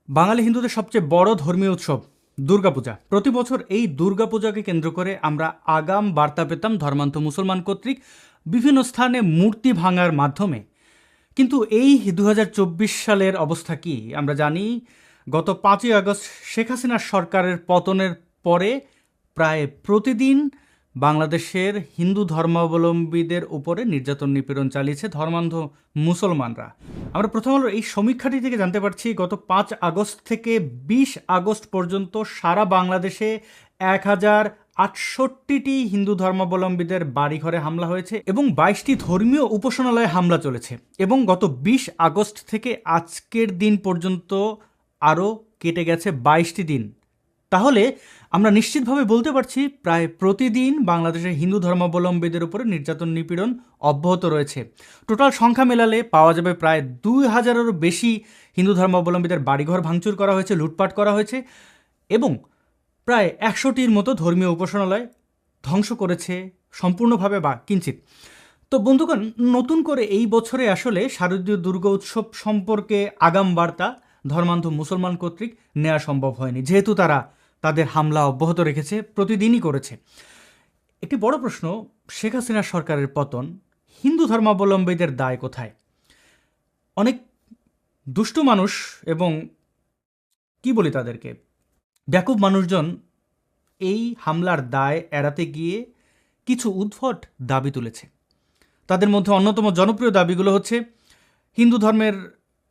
বাঙালি হিন্দুদের সবচেয়ে বড় ধর্মীয় উৎসব দুর্গাপূজা। প্রতি বছর এই দুর্গাপূজাকে কেন্দ্র করে আমরা আগাম বার্তা পেতাম ধর্মান্ধ মুসলমান কর্তৃক বিভিন্ন স্থানে মূর্তি ভাঙার মাধ্যমে। কিন্তু এই 2024 সালের অবস্থা কি আমরা জানি। গত 5ই আগস্ট শেখ হাসিনার সরকারের পতনের পরে প্রায় প্রতিদিন বাংলাদেশের হিন্দু ধর্মাবলম্বীদের উপরে নির্যাতন নিপীড়ন চালিয়েছে ধর্মান্ধ মুসলমানরা। আমরা প্রথম আলোর এই সমীক্ষাটি থেকে জানতে পারছি গত 5 আগস্ট থেকে 20 আগস্ট পর্যন্ত সারা বাংলাদেশে 1068টি হিন্দু ধর্মাবলম্বীদের বাড়িঘরে হামলা হয়েছে এবং 22টি ধর্মীয় উপাসনালয়ে হামলা চলেছে। এবং গত 20 আগস্ট থেকে আজকের দিন পর্যন্ত আরও কেটে গেছে 22টি দিন। তাহলে আমরা নিশ্চিতভাবে বলতে পারছি প্রায় প্রতিদিন বাংলাদেশের হিন্দু ধর্মাবলম্বীদের উপরে নির্যাতন নিপীড়ন অব্যাহত রয়েছে। টোটাল সংখ্যা মেলালে পাওয়া যাবে প্রায় 2000-এরও বেশি হিন্দু ধর্মাবলম্বীদের বাড়িঘর ভাঙচুর করা হয়েছে, লুটপাট করা হয়েছে এবং প্রায় 100টির মতো ধর্মীয় উপাসনালয় ধ্বংস করেছে সম্পূর্ণভাবে বা কিঞ্চিত। তো বন্ধুগণ, নতুন করে এই বছরে আসলে শারদীয় দুর্গা উৎসব সম্পর্কে আগাম বার্তা ধর্মান্ধ মুসলমান কর্তৃক নেওয়া সম্ভব হয়নি, যেহেতু তারা তাদের হামলা অব্যাহত রেখেছে, প্রতিদিনই করেছে। একটি বড় প্রশ্ন, শেখ হাসিনার সরকারের পতন, হিন্দু ধর্মাবলম্বীদের দায় কোথায়? অনেক দুষ্টু মানুষ এবং কি বলি তাদেরকে, ব্যাকুব মানুষজন এই হামলার দায় এড়াতে গিয়ে কিছু উদ্ভট দাবি তুলেছে। তাদের মধ্যে অন্যতম জনপ্রিয় দাবিগুলো হচ্ছে হিন্দু ধর্মের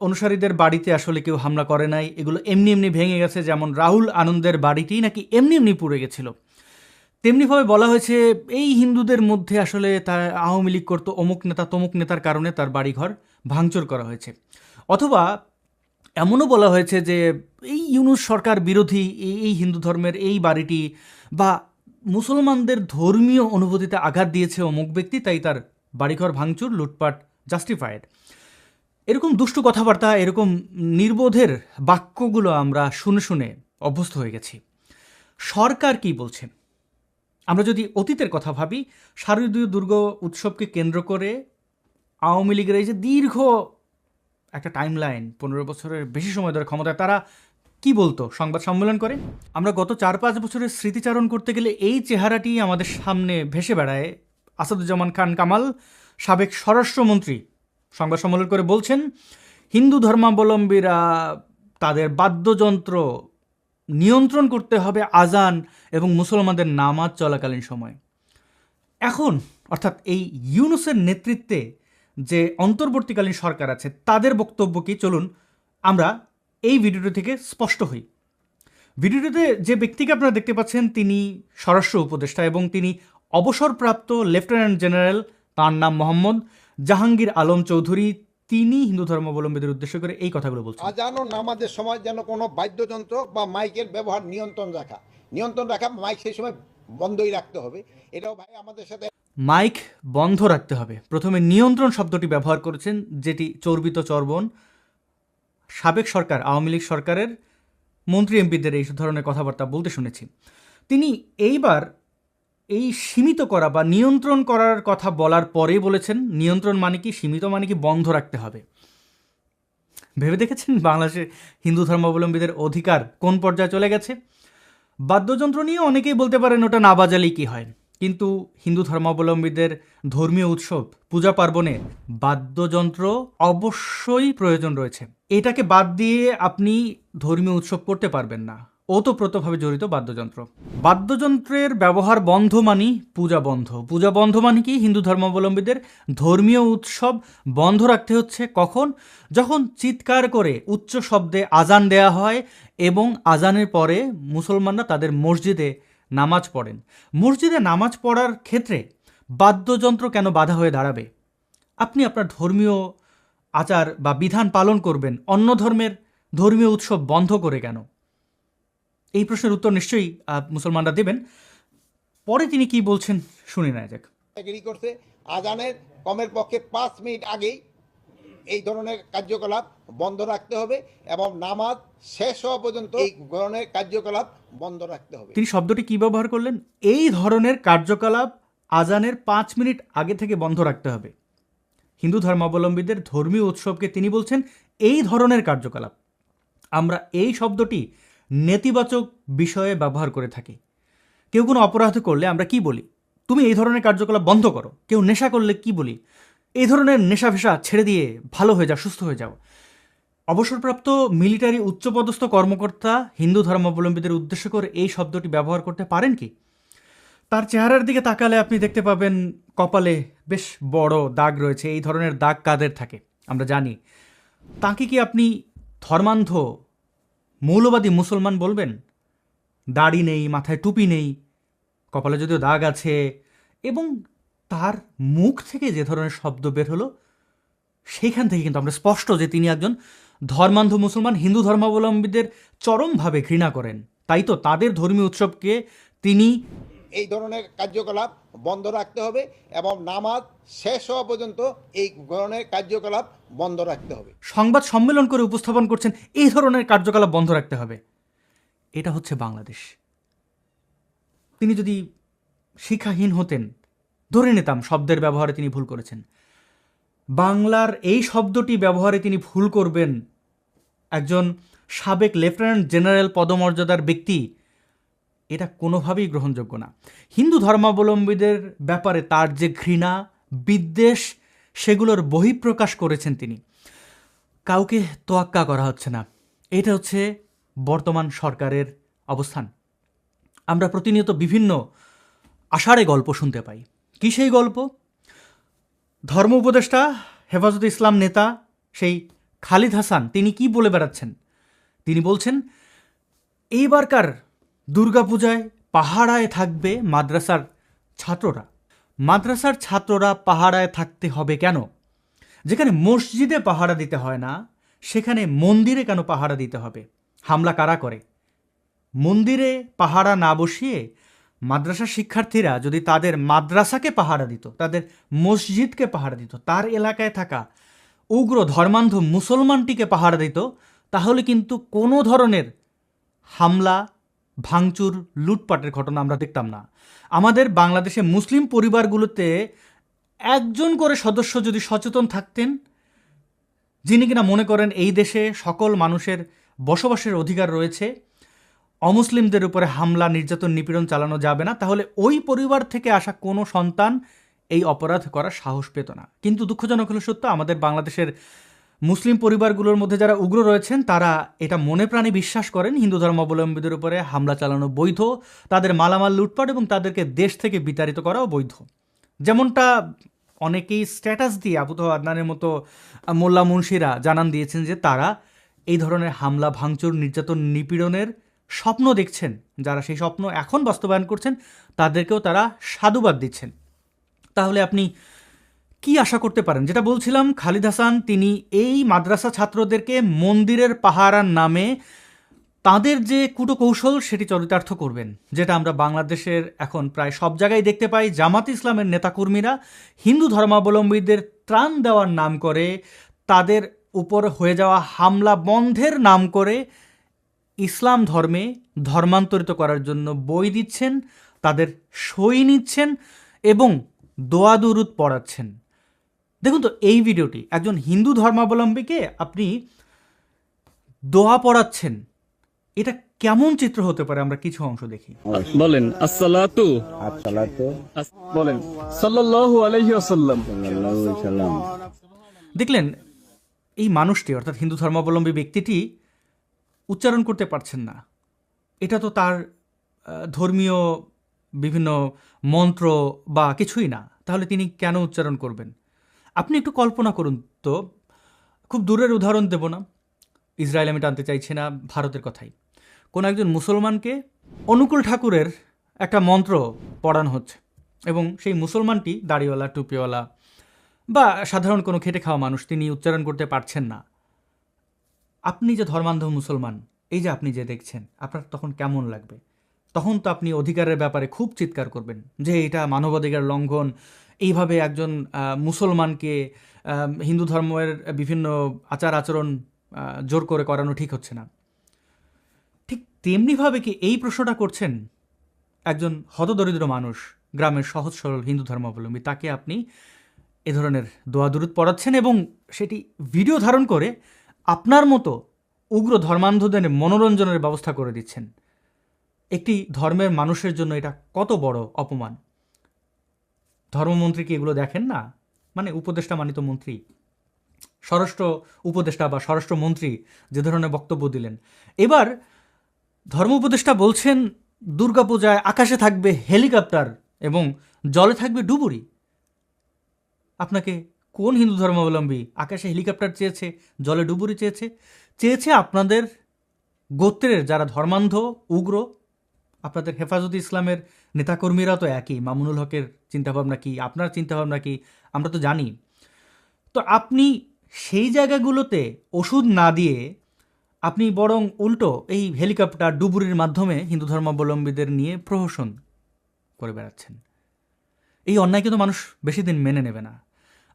অনুসারীদের বাড়িতে আসলে কেউ হামলা করে নাই, এগুলো এমনি এমনি ভেঙে গেছে, যেমন রাহুল আনন্দের বাড়িটি নাকি এমনি এমনি পুড়ে গেছিল। তেমনিভাবে বলা হয়েছে এই হিন্দুদের মধ্যে আসলে তার আওয়ামী লীগ করতো, অমুক নেতা তমুক নেতার কারণে তার বাড়িঘর ভাঙচুর করা হয়েছে। অথবা এমনও বলা হয়েছে যে এই ইউনূস সরকার বিরোধী এই হিন্দু ধর্মের এই বাড়িটি বা মুসলমানদের ধর্মীয় অনুভূতিতে আঘাত দিয়েছে অমুক ব্যক্তি, তাই তার বাড়িঘর ভাঙচুর লুটপাট জাস্টিফাইড। এরকম দুষ্টু কথাবার্তা, এরকম নির্বোধের বাক্যগুলো আমরা শুনে শুনে অভ্যস্ত হয়ে গেছি। সরকার কি বলছে? আমরা যদি অতীতের কথা ভাবি, শারদীয় দুর্গা উৎসবকে কেন্দ্র করে আওয়ামী লীগের এই যে দীর্ঘ একটা টাইম লাইন, 15 বছরের বেশি সময় ধরে ক্ষমতায়, তারা কি বলতো সংবাদ সম্মেলন করে? আমরা গত 4-5 বছরের স্মৃতিচারণ করতে গেলে এই চেহারাটি আমাদের সামনে ভেসে বেড়ায়। আসাদুজ্জামান খান কামাল, সাবেক স্বরাষ্ট্রমন্ত্রী, সংবাদ সম্মেলন করে বলছেন হিন্দু ধর্মাবলম্বীরা তাদের বাদ্যযন্ত্র নিয়ন্ত্রণ করতে হবে আজান এবং মুসলমানদের নামাজ চলাকালীন সময়। এখন অর্থাৎ এই ইউনূসের নেতৃত্বে যে অন্তর্বর্তীকালীন সরকার আছে, তাদের বক্তব্য কি? চলুন আমরা এই ভিডিওটি থেকে স্পষ্ট হই। ভিডিওটিতে যে ব্যক্তিকে আপনারা দেখতে পাচ্ছেন তিনি স্বরাষ্ট্র উপদেষ্টা এবং তিনি অবসরপ্রাপ্ত লেফটেন্যান্ট জেনারেল, তার নাম মোহাম্মদ জাহাঙ্গীর আলম চৌধুরী। তিনি হিন্দু ধর্মাবলম্বীদের উদ্দেশ্য করে এই কথাগুলো বলছেন। আজান ও নামাজের সময় যেন কোনো বাদ্যযন্ত্র বা মাইকের ব্যবহার নিয়ন্ত্রণ রাখা, মাইক সেই সময় বন্ধই রাখতে হবে। এটাও ভাই আমাদের সাথে মাইক বন্ধ রাখতে হবে। প্রথমে নিয়ন্ত্রণ শব্দটি ব্যবহার করেছেন, যেটি চর্বিত চর্বণ। সাবেক সরকার, আওয়ামী লীগ সরকারের মন্ত্রী এমপিদের এই ধরনের কথাবার্তা বলতে শুনেছি। তিনি এইবার এই সীমিত করা বা নিয়ন্ত্রণ করার কথা বলার পরেই বলেছেন নিয়ন্ত্রণ মানে কি, সীমিত মানে কি, বন্ধ রাখতে হবে। ভেবে দেখেছেন বাংলাদেশে হিন্দু ধর্মাবলম্বীদের অধিকার কোন পর্যায়ে চলে গেছে? বাদ্যযন্ত্র নিয়ে অনেকেই বলতে পারেন ওটা না বাজালেই কী হয়, কিন্তু হিন্দু ধর্মাবলম্বীদের ধর্মীয় উৎসব পূজা পার্বণে বাদ্যযন্ত্র অবশ্যই প্রয়োজন রয়েছে। এটাকে বাদ দিয়ে আপনি ধর্মীয় উৎসব করতে পারবেন না। ওতপ্রোতভাবে জড়িত বাদ্যযন্ত্র। বাদ্যযন্ত্রের ব্যবহার বন্ধ মানি পূজা বন্ধ, পূজা বন্ধ মানে কি হিন্দু ধর্মাবলম্বীদের ধর্মীয় উৎসব বন্ধ রাখতে হচ্ছে। কখন? যখন চিৎকার করে উচ্চ শব্দে আজান দেয়া হয় এবং আজানের পরে মুসলমানরা তাদের মসজিদে নামাজ পড়েন। মসজিদে নামাজ পড়ার ক্ষেত্রে বাদ্যযন্ত্র কেন বাধা হয়ে দাঁড়াবে? আপনি আপনার ধর্মীয় আচার বা বিধান পালন করবেন, অন্য ধর্মের ধর্মীয় উৎসব বন্ধ করে কেন? এই প্রশ্নের উত্তর নিশ্চয়ই মুসলমানরা দেবেন। পরে তিনি কি বলছেন শুনে নেওয়া যাক। এগ্রি করছে আজানের কমের পক্ষে 5 মিনিট আগেই এই ধরনের কার্যকলাপ বন্ধ রাখতে হবে এবং নামাজ শেষ হওয়া পর্যন্ত এই ধরনের কার্যকলাপ বন্ধ রাখতে হবে। তিনি শব্দটি কি ব্যবহার করলেন? এই ধরনের কার্যকলাপ আজানের 5 মিনিট আগে থেকে বন্ধ রাখতে হবে। হিন্দু ধর্মাবলম্বীদের ধর্মীয় উৎসবকে তিনি বলছেন এই ধরনের কার্যকলাপ। আমরা এই শব্দটি নেতিবাচক বিষয়ে ব্যবহার করে থাকি। কেউ কোনো অপরাধ করলে আমরা কি বলি? তুমি এই ধরনের কার্যকলাপ বন্ধ করো। কেউ নেশা করলে কি বলি? এই ধরনের নেশা ভেশা ছেড়ে দিয়ে ভালো হয়ে যাও, সুস্থ হয়ে যাও। অবসরপ্রাপ্ত মিলিটারি উচ্চপদস্থ কর্মকর্তা হিন্দু ধর্মাবলম্বীদের উদ্দেশ্য করে এই শব্দটি ব্যবহার করতে পারেন কি? তার চেহারার দিকে তাকালে আপনি দেখতে পাবেন কপালে বেশ বড় দাগ রয়েছে। এই ধরনের দাগ কাদের থাকে আমরা জানি। তাকে কি আপনি ধর্মান্ধ মৌলবাদী মুসলমান বলবেন? দাড়ি নেই, মাথায় টুপি নেই, কপালে যদিও দাগ আছে, এবং তার মুখ থেকে যে ধরনের শব্দ বের হলো সেইখান থেকে কিন্তু আমরা স্পষ্ট যে তিনি একজন ধর্মান্ধ মুসলমান, হিন্দু ধর্মাবলম্বীদের চরমভাবে ঘৃণা করেন। তাই তো তাদের ধর্মীয় উৎসবকে তিনি এই ধরনের কার্যকলাপ বন্ধ রাখতে হবে এবং নামাজ শেষ হওয়া পর্যন্ত এই ধরনের কার্যকলাপ বন্ধ রাখতে হবে। সংবাদ সম্মেলন করে উপস্থাপন করছেন এই ধরনের কার্যকলাপ বন্ধ রাখতে হবে। এটা হচ্ছে বাংলাদেশ। তিনি যদি শিক্ষাহীন হতেন, ধরে নিতাম শব্দের ব্যবহারে তিনি ভুল করেছেন। বাংলার এই শব্দটি ব্যবহারে তিনি ভুল করবেন একজন সাবেক লেফটেন্যান্ট জেনারেল পদমর্যাদার ব্যক্তি, এটা কোনোভাবেই গ্রহণযোগ্য না। হিন্দু ধর্মাবলম্বীদের ব্যাপারে তার যে ঘৃণা, বিদ্বেষ, সেগুলোর বহিঃপ্রকাশ করেছেন তিনি। কাউকে তোয়াক্কা করা হচ্ছে না। এটা হচ্ছে বর্তমান সরকারের অবস্থান। আমরা প্রতিনিয়ত বিভিন্ন আষাঢ়ে গল্প শুনতে পাই। কী সেই গল্প? ধর্ম উপদেষ্টা, হেফাজতে ইসলাম নেতা সেই খালিদ হাসান তিনি কি বলে বেড়াচ্ছেন? তিনি বলছেন এইবারকার দুর্গাপূজায় পাহারায় থাকবে মাদ্রাসার ছাত্ররা। মাদ্রাসার ছাত্ররা পাহারায় থাকতে হবে কেন? যেখানে মসজিদে পাহারা দিতে হয় না, সেখানে মন্দিরে কেন পাহারা দিতে হবে? হামলা কারা করে? মন্দিরে পাহারা না বসিয়ে মাদ্রাসার শিক্ষার্থীরা যদি তাদের মাদ্রাসাকে পাহারা দিত, তাদের মসজিদকে পাহারা দিত, তার এলাকায় থাকা উগ্র ধর্মান্ধ মুসলমানটিকে পাহারা দিত, তাহলে কিন্তু কোনো ধরনের হামলা, ভাঙচুর, লুটপাটের ঘটনা আমরা দেখতাম না। আমাদের বাংলাদেশে মুসলিম পরিবারগুলোতে একজন করে সদস্য যদি সচেতন থাকতেন, যিনি কিনা মনে করেন এই দেশে সকল মানুষের বসবাসের অধিকার রয়েছে, অমুসলিমদের উপরে হামলা, নির্যাতন, নিপীড়ন চালানো যাবে না, তাহলে ওই পরিবার থেকে আসা কোনো সন্তান এই অপরাধ করার সাহস পেত না। কিন্তু দুঃখজনক হলো সত্য, আমাদের বাংলাদেশের মুসলিম পরিবারগুলোর মধ্যে যারা উগ্র রয়েছেন তারা এটা মনে প্রাণে বিশ্বাস করেন হিন্দু ধর্মাবলম্বীদের উপরে হামলা চালানো বৈধ, তাদের মালামাল লুটপাট এবং তাদেরকে দেশ থেকে বিতাড়িত করাও বৈধ। যেমনটা অনেকেই স্ট্যাটাস দিয়ে আবু তো আদনানের মতো মোল্লা মুন্সিরা জানান দিয়েছেন যে তারা এই ধরনের হামলা, ভাঙচুর, নির্যাতন, নিপীড়নের স্বপ্ন দেখছেন। যারা সেই স্বপ্ন এখন বাস্তবায়ন করছেন তাদেরকেও তারা সাধুবাদ দিচ্ছেন। তাহলে আপনি কি আশা করতে পারেন? যেটা বলছিলাম, খালিদ হাসান তিনি এই মাদ্রাসা ছাত্রদেরকে মন্দিরের পাহারার নামে তাদের যে কূটকৌশল সেটি চরিতার্থ করবেন, যেটা আমরা বাংলাদেশের এখন প্রায় সব জায়গায় দেখতে পাই। জামাত ইসলামের নেতাকর্মীরা হিন্দু ধর্মাবলম্বীদের ত্রাণ দেওয়ার নাম করে, তাদের উপর হয়ে যাওয়া হামলা বন্ধের নাম করে ইসলাম ধর্মে ধর্মান্তরিত করার জন্য বই দিচ্ছেন, তাদের সই নিচ্ছেন এবং দোয়া দুরুদ পড়াচ্ছেন। দেখুন তো, এই ভিডিওটি একজন হিন্দু ধর্মাবলম্বীকে আপনি দোয়া পড়াচ্ছেন, এটা কেমন চিত্র হতে পারে? আমরা কিছু অংশ দেখি। বলেন আসসালাতু বলেন সাল্লাল্লাহু আলাইহি ওয়াসাল্লাম। দেখলেন এই মানুষটি, অর্থাৎ হিন্দু ধর্মাবলম্বী ব্যক্তিটি উচ্চারণ করতে পারছেন না। এটা তো তার ধর্মীয় বিভিন্ন মন্ত্র বা কিছুই না, তাহলে তিনি কেন উচ্চারণ করবেন? আপনি একটু কল্পনা করুন তো, খুব দূরের উদাহরণ দেব না, ইসরায়েল আমি টানতে চাইছি না, ভারতের কথাই। কোনো একজন মুসলমানকে অনুকূল ঠাকুরের একটা মন্ত্র পড়ানো হচ্ছে এবং সেই মুসলমানটি দাড়িওয়ালা, টুপিওয়ালা বা সাধারণ কোনো খেটে খাওয়া মানুষ, তিনি উচ্চারণ করতে পারছেন না। আপনি যে ধর্মান্ধ মুসলমান, এই যে আপনি যে দেখছেন, আপনার তখন কেমন লাগবে? তখন তো আপনি অধিকারের ব্যাপারে খুব চিৎকার করবেন যে এটা মানবাধিকার লঙ্ঘন, এইভাবে একজন মুসলমানকে হিন্দু ধর্মের বিভিন্ন আচার আচরণ জোর করে করানো ঠিক হচ্ছে না। ঠিক তেমনিভাবে কি এই প্রশ্নটা করছেন একজন হতদরিদ্র মানুষ, গ্রামের সহজ সরল হিন্দু ধর্মাবলম্বী, তাকে আপনি এ ধরনের দোয়া দুরুদ পড়াচ্ছেন এবং সেটি ভিডিও ধারণ করে আপনার মতো উগ্র ধর্মান্ধদের মনোরঞ্জনের ব্যবস্থা করে দিচ্ছেন। একটি ধর্মের মানুষের জন্য এটা কত বড় অপমান। ধর্মমন্ত্রী কি এগুলো দেখেন না? মানে উপদেষ্টা মানিত মন্ত্রী, স্বরাষ্ট্র উপদেষ্টা বা স্বরাষ্ট্রমন্ত্রী যে ধরনের বক্তব্য দিলেন। এবার ধর্ম উপদেষ্টা বলছেন দুর্গাপূজায় আকাশে থাকবে হেলিকপ্টার এবং জলে থাকবে ডুবুরি। আপনাকে কোন হিন্দু ধর্মাবলম্বী আকাশে হেলিকপ্টার চেয়েছে, জলে ডুবুরি চেয়েছে? চেয়েছে আপনাদের গোত্রের যারা ধর্মান্ধ উগ্র, আপনাদের হেফাজতে ইসলামের নেতাকর্মীরা তো একই। মামুনুল হকের চিন্তাভাবনা কি, আপনার চিন্তাভাবনা কি, আমরা তো জানি। তো আপনি সেই জায়গাগুলোতে ওষুধ না দিয়ে আপনি বরং উল্টো এই হেলিকপ্টার ডুবুরির মাধ্যমে হিন্দু ধর্মাবলম্বীদের নিয়ে প্রহসন করে বেড়াচ্ছেন। এই অন্যায় কিন্তু মানুষ বেশি দিন মেনে নেবে না।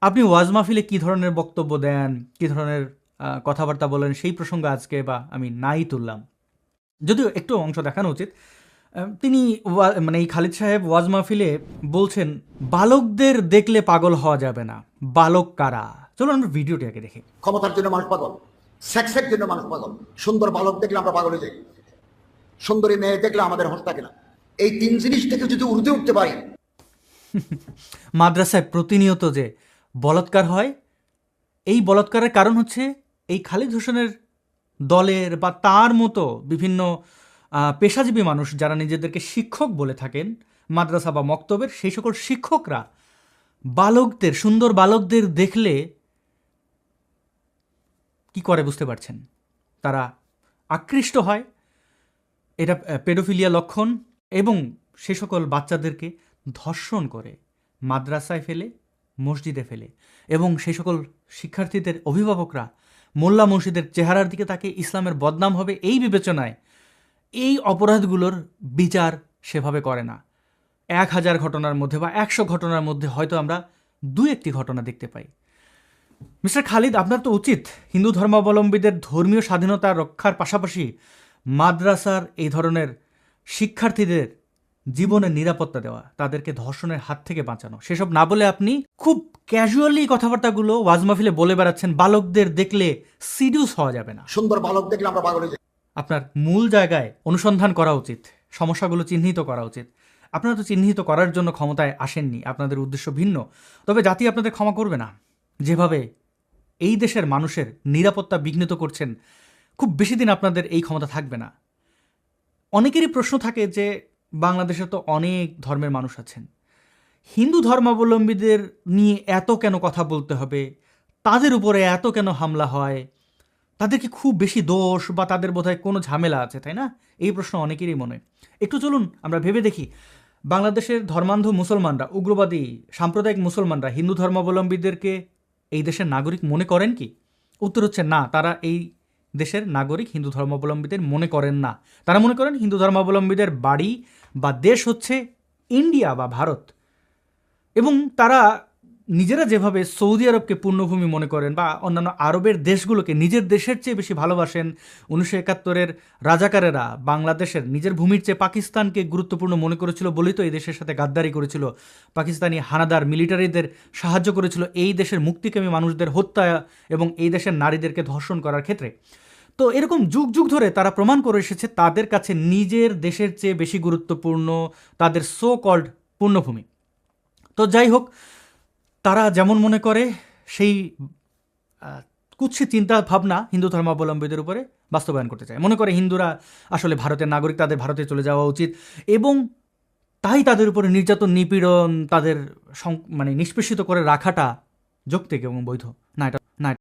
আপনি ওয়াজ মাহফিলে কী ধরনের বক্তব্য দেন, কী ধরনের কথাবার্তা বলেন, সেই প্রসঙ্গ আজকে বা আমি নাই তুললাম, যদিও একটু অংশ দেখানো উচিত। তিনি মানে এই খালিদ সাহেব ওয়াজ মাহফিলে বলছেন বালকদের দেখলে পাগল হওয়া যাবে না। বালক কারা? চলো আমরা ভিডিওটি আগে দেখি। ক্ষমতার জন্য মানুষ পাগল, সেক্সের জন্য মানুষ পাগল, সুন্দর বালক দেখলে আমরা পাগল হয়ে যাই, সুন্দরী মেয়ে দেখলে আমাদের হোশ থাকে না। এই তিন জিনিস থেকে যদি উঠতে উঠতে পারি। মাদ্রাসায় প্রতিনিয়ত যে বলাৎকার হয়, এই বলাৎকারের কারণ হচ্ছে এই খালিদ হোসেনের দলের বা তার মতো বিভিন্ন পেশাজীবী মানুষ যারা নিজেদেরকে শিক্ষক বলে থাকেন মাদ্রাসা বা মক্তবের, সেই সকল শিক্ষকরা বালকদের, সুন্দর বালকদের দেখলে কি করে বুঝতে পারছেন? তারা আকৃষ্ট হয়। এটা পেডোফিলিয়া লক্ষণ। এবং সে সকল বাচ্চাদেরকে ধর্ষণ করে মাদ্রাসায় ফেলে, মসজিদে ফেলে। এবং সেই সকল শিক্ষার্থীদের অভিভাবকরা মোল্লা মুর্শিদের চেহারার দিকে তাকে ইসলামের বদনাম হবে এই বিবেচনায় এই অপরাধগুলোর বিচার সেভাবে করে না। 1000 ঘটনার মধ্যে বা 100 ঘটনার মধ্যে হয়তো আমরা 2-1টি ঘটনা দেখতে পাই। মিস্টার খালিদ, আপনার তো উচিত হিন্দু ধর্মাবলম্বীদের ধর্মীয় স্বাধীনতা রক্ষার পাশাপাশি মাদ্রাসার এই ধরনের শিক্ষার্থীদের জীবনের নিরাপত্তা দেওয়া, তাদেরকে ধর্ষণের হাত থেকে বাঁচানো। সেসব না বলে আপনি খুব ক্যাজুয়ালি কথাবার্তাগুলো ওয়াজ মাহফিলে বলে বেড়াচ্ছেন বালকদের দেখলে সিডিউস হওয়া যাবে না। সুন্দর বালক দেখলে আমরা পাগল হয়ে যাই। আপনার মূল জায়গায় অনুসন্ধান করা উচিত, সমস্যাগুলো চিহ্নিত করা উচিত। আপনারা তো চিহ্নিত করার জন্য ক্ষমতায় আসেননি, আপনাদের উদ্দেশ্য ভিন্ন। তবে জাতি আপনাদের ক্ষমা করবে না। যেভাবে এই দেশের মানুষের নিরাপত্তা বিঘ্নিত করছেন, খুব বেশি দিন আপনাদের এই ক্ষমতা থাকবে না। অনেকেরই প্রশ্ন থাকে যে বাংলাদেশে তো অনেক ধর্মের মানুষ আছেন, হিন্দু ধর্মাবলম্বীদের নিয়ে এত কেন কথা বলতে হবে, তাদের উপরে এত কেন হামলা হয়, তাদের কি খুব বেশি দোষ বা তাদের বোধহয় কোনো ঝামেলা আছে, তাই না? এই প্রশ্ন অনেকেরই মনে। একটু চলুন আমরা ভেবে দেখি, বাংলাদেশের ধর্মান্ধ মুসলমানরা, উগ্রবাদী সাম্প্রদায়িক মুসলমানরা হিন্দু ধর্মাবলম্বীদেরকে এই দেশের নাগরিক মনে করেন কি? উত্তর হচ্ছে না, তারা এই দেশের নাগরিক হিন্দু ধর্মাবলম্বীদের মনে করেন না। তারা মনে করেন হিন্দু ধর্মাবলম্বীদের বাড়ি বা দেশ হচ্ছে ইন্ডিয়া বা ভারত। এবং তারা নিজেরা যেভাবে সৌদি আরবকে পূর্ণভূমি মনে করেন বা অন্যান্য আরবের দেশগুলোকে নিজের দেশের চেয়ে বেশি ভালোবাসেন, 1971-এর রাজাকারেরা বাংলাদেশের নিজের ভূমির চেয়ে পাকিস্তানকে গুরুত্বপূর্ণ মনে করেছিল বলেই তো এই দেশের সাথে গাদ্দারি করেছিল, পাকিস্তানি হানাদার মিলিটারিদের সাহায্য করেছিল এই দেশের মুক্তিকামী মানুষদের হত্যা এবং এই দেশের নারীদেরকে ধর্ষণ করার ক্ষেত্রে। তো এরকম যুগ যুগ ধরে তারা প্রমাণ করে এসেছে তাদের কাছে নিজের দেশের চেয়ে বেশি গুরুত্বপূর্ণ তাদের সো কল্ড পূর্ণভূমি। তো যাই হোক, তারা যেমন মনে করে সেই কুৎসিত চিন্তা ভাবনা হিন্দু ধর্মাবলম্বীদের উপরে বাস্তবায়ন করতে চায়। মনে করে হিন্দুরা আসলে ভারতের নাগরিক, তাদের ভারতে চলে যাওয়া উচিত, এবং তাই তাদের উপরে নির্যাতন, নিপীড়ন, তাদের মানে নিষ্পেষিত করে রাখাটা যৌক্তিক এবং বৈধ। না, এটা